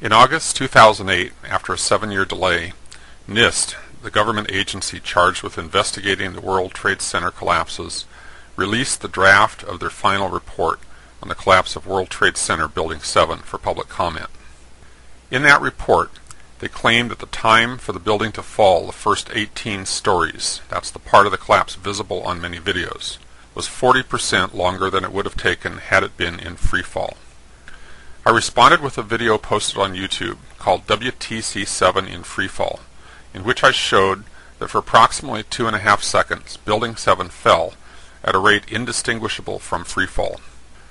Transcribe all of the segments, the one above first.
In August 2008, after a 7-year delay, NIST, the government agency charged with investigating the World Trade Center collapses, released the draft of their final report on the collapse of World Trade Center Building 7 for public comment. In that report, they claimed that the time for the building to fall the first 18 stories, that's the part of the collapse visible on many videos, was 40% longer than it would have taken had it been in free fall. I responded with a video posted on YouTube called WTC 7 in free fall, in which I showed that for approximately 2.5 seconds, Building 7 fell at a rate indistinguishable from free fall.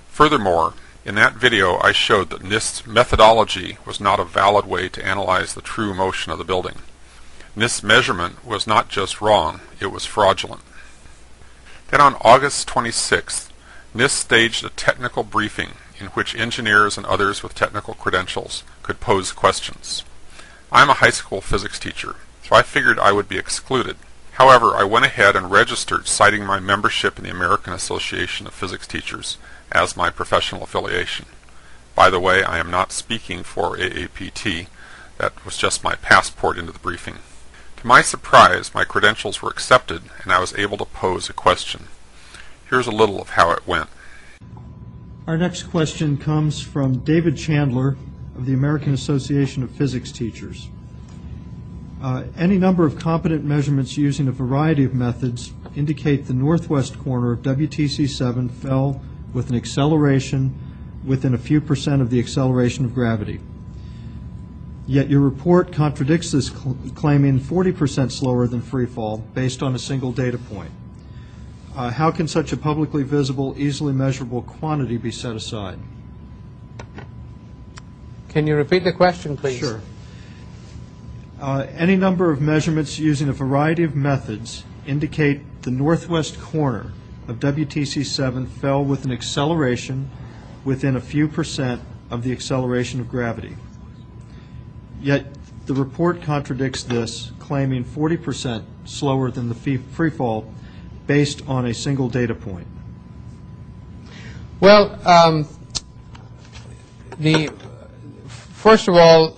Furthermore, in that video I showed that NIST's methodology was not a valid way to analyze the true motion of the building. NIST's measurement was not just wrong, it was fraudulent. Then on August 26th, NIST staged a technical briefing in which engineers and others with technical credentials could pose questions. I'm a high school physics teacher, so I figured I would be excluded. However, I went ahead and registered, citing my membership in the American Association of Physics Teachers as my professional affiliation. By the way, I am not speaking for AAPT. That was just my passport into the briefing. To my surprise, my credentials were accepted and I was able to pose a question. Here's a little of how it went. Our next question comes from David Chandler of the American Association of Physics Teachers. Any number of competent measurements using a variety of methods indicate the northwest corner of WTC 7 fell with an acceleration within a few percent of the acceleration of gravity. Yet your report contradicts this, claiming 40% slower than free fall based on a single data point. How can such a publicly visible, easily measurable quantity be set aside? Can you repeat the question, please? Sure. Any number of measurements using a variety of methods indicate the northwest corner of WTC 7 fell with an acceleration within a few percent of the acceleration of gravity. Yet the report contradicts this, claiming 40% slower than the free fall based on a single data point. Well, first of all,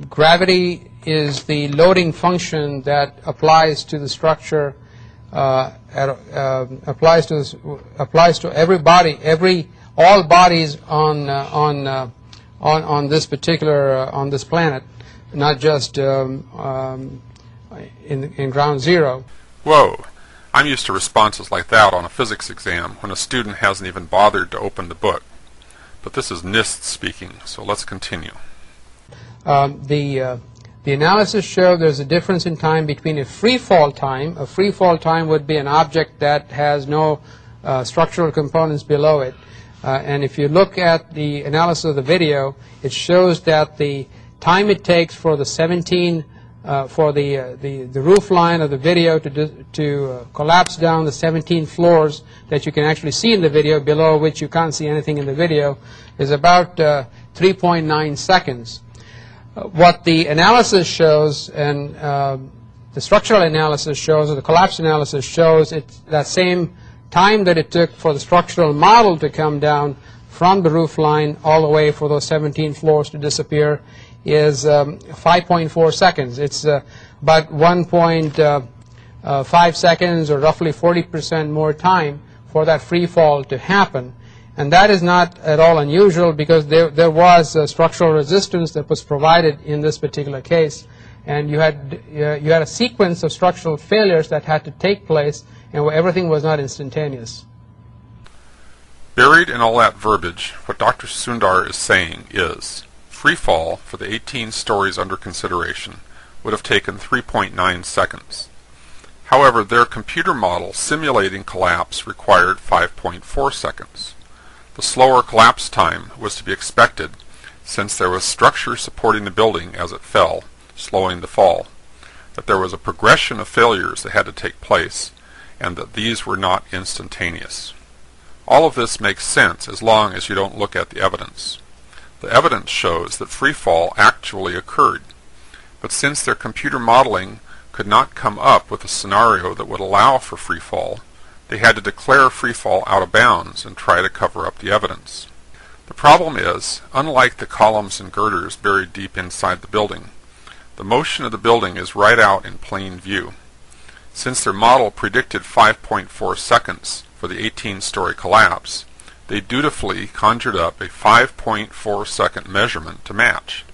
gravity is the loading function that applies to the structure, applies to every body, all bodies on this particular on this planet, not just in ground zero. Whoa! I'm used to responses like that on a physics exam when a student hasn't even bothered to open the book. But this is NIST speaking, so let's continue. The analysis showed there's a difference in time between a free fall time. A free fall time would be an object that has no structural components below it. And if you look at the analysis of the video, it shows that the time it takes for the 17 for the roof line of the video to collapse down the 17 floors that you can actually see in the video, below which you can't see anything in the video, is about 3.9 seconds. What the analysis shows, and the structural analysis shows, or the collapse analysis shows, it's that same time that it took for the structural model to come down from the roof line all the way for those 17 floors to disappear is 5.4 seconds. It's about 1.5 seconds, or roughly 40% more time for that free fall to happen. And that is not at all unusual, because there was structural resistance that was provided in this particular case, and you had a sequence of structural failures that had to take place, and where everything was not instantaneous. Buried in all that verbiage, what Dr. Sundar is saying is, free fall for the 18 stories under consideration would have taken 3.9 seconds. However, their computer model simulating collapse required 5.4 seconds. The slower collapse time was to be expected, since there was structure supporting the building as it fell, slowing the fall, that there was a progression of failures that had to take place, and that these were not instantaneous. All of this makes sense as long as you don't look at the evidence. The evidence shows that free fall actually occurred, but since their computer modeling could not come up with a scenario that would allow for free fall, they had to declare free fall out of bounds and try to cover up the evidence. The problem is, unlike the columns and girders buried deep inside the building, the motion of the building is right out in plain view. Since their model predicted 5.4 seconds for the 18-story collapse, they dutifully conjured up a 5.4 second measurement to match.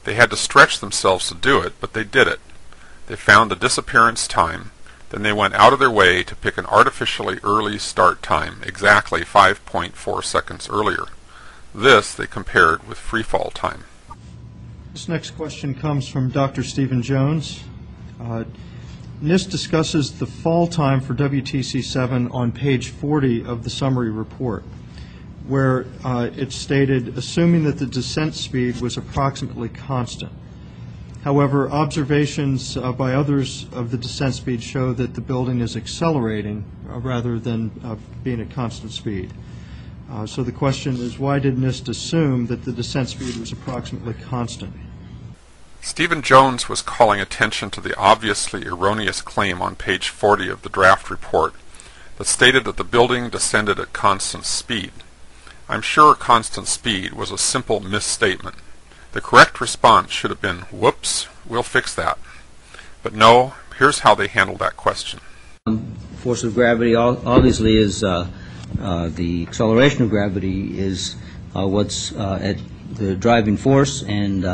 They had to stretch themselves to do it, but they did it. They found the disappearance time, then they went out of their way to pick an artificially early start time, exactly 5.4 seconds earlier. This they compared with freefall time. This next question comes from Dr. Stephen Jones. NIST discusses the fall time for WTC 7 on page 40 of the summary report, where it's stated, assuming that the descent speed was approximately constant. However, observations by others of the descent speed show that the building is accelerating rather than being at constant speed. So the question is, why did NIST assume that the descent speed was approximately constant? Stephen Jones was calling attention to the obviously erroneous claim on page 40 of the draft report that stated that the building descended at constant speed. I'm sure constant speed was a simple misstatement. The correct response should have been, whoops, we'll fix that. But no, here's how they handled that question. Force of gravity obviously is the acceleration of gravity is what's at the driving force, and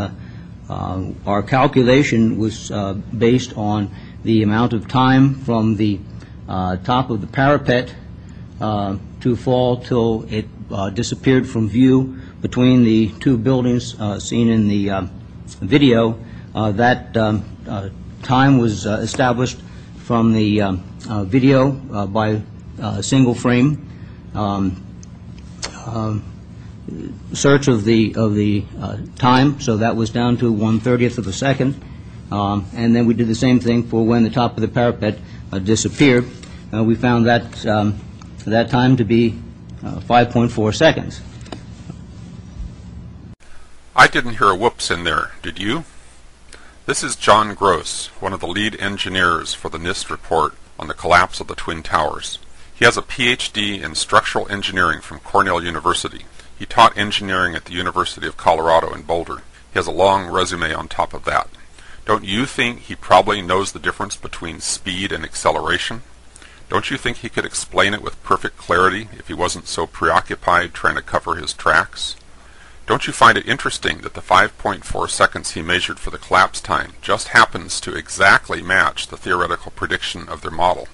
our calculation was based on the amount of time from the top of the parapet to fall till it disappeared from view between the two buildings seen in the video. That time was established from the video by single frame search of the time, so that was down to 1/30th of a second, and then we did the same thing for when the top of the parapet disappeared. We found that time to be 5.4 seconds. I didn't hear a whoops in there, did you? This is John Gross, one of the lead engineers for the NIST report on the collapse of the Twin Towers. He has a PhD in structural engineering from Cornell University. He taught engineering at the University of Colorado in Boulder. He has a long resume on top of that. Don't you think he probably knows the difference between speed and acceleration? Don't you think he could explain it with perfect clarity if he wasn't so preoccupied trying to cover his tracks? Don't you find it interesting that the 5.4 seconds he measured for the collapse time just happens to exactly match the theoretical prediction of their model?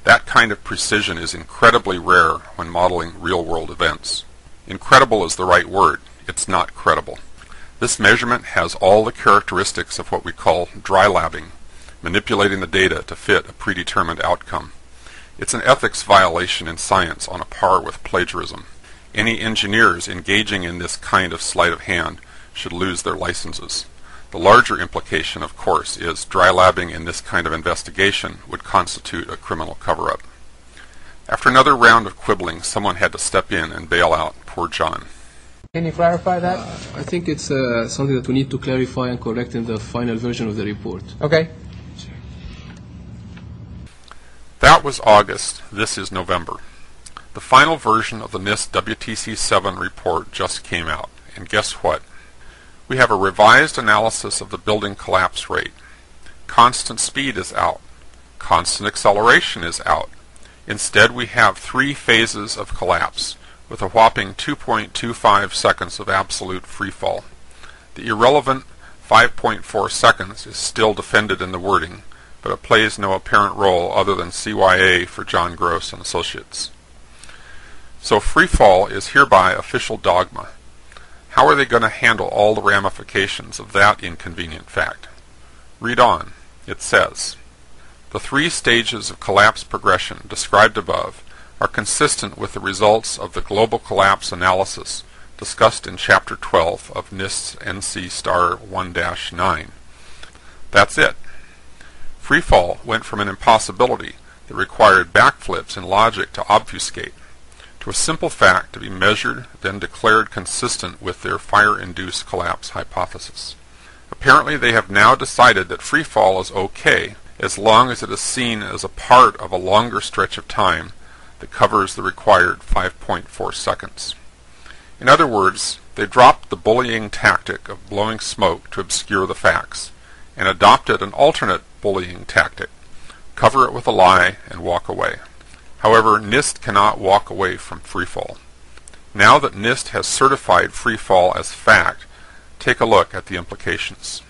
That kind of precision is incredibly rare when modeling real-world events. Incredible is the right word. It's not credible. This measurement has all the characteristics of what we call dry labbing, manipulating the data to fit a predetermined outcome. It's an ethics violation in science on a par with plagiarism. Any engineers engaging in this kind of sleight of hand should lose their licenses. The larger implication, of course, is dry labbing in this kind of investigation would constitute a criminal cover-up. After another round of quibbling, someone had to step in and bail out poor John. Can you clarify that? I think it's something that we need to clarify and correct in the final version of the report. Okay. That was August. This is November. The final version of the NIST WTC 7 report just came out, and guess what? We have a revised analysis of the building collapse rate. Constant speed is out. Constant acceleration is out. Instead, we have 3 phases of collapse, with a whopping 2.25 seconds of absolute freefall. The irrelevant 5.4 seconds is still defended in the wording, but it plays no apparent role other than CYA for John Gross and Associates. So freefall is hereby official dogma. How are they going to handle all the ramifications of that inconvenient fact? Read on. It says, the 3 stages of collapse progression described above are consistent with the results of the global collapse analysis discussed in Chapter 12 of NIST's NC Star 1-9. That's it. Freefall went from an impossibility that required backflips in logic to obfuscate to a simple fact to be measured, then declared consistent with their fire-induced collapse hypothesis. Apparently they have now decided that freefall is okay as long as it is seen as a part of a longer stretch of time that covers the required 5.4 seconds. In other words, they dropped the bullying tactic of blowing smoke to obscure the facts, and adopted an alternate bullying tactic: cover it with a lie and walk away. However, NIST cannot walk away from freefall. Now that NIST has certified freefall as fact, take a look at the implications.